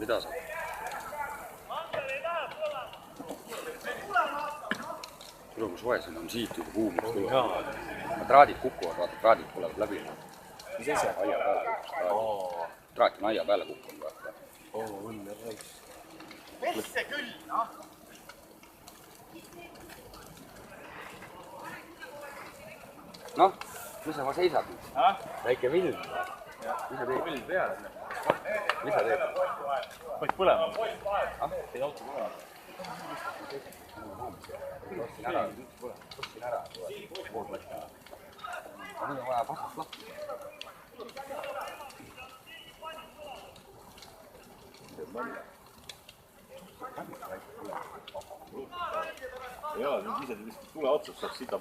Mida saab? Tule, kui soe siin on, siit juba kuumaks tuleb. Traadid kukuvad, vaata, traadid tulevad läbi. Mis asja? Aia peale. Traat on aia peale kukkunud, vaata. Õnne raisk. Vesse küll, noh! Noh, mis sa seisad nüüd? Väike vilm. Mis sa teed? Vilm peale. Mis sa teed? Võid põlema. Teid auto põlema. Tossin ära. Tossin ära. Pool platsi. Aga nüüd on vaja pasast lahti. Jaa, nüüd ise tule otsast saab sita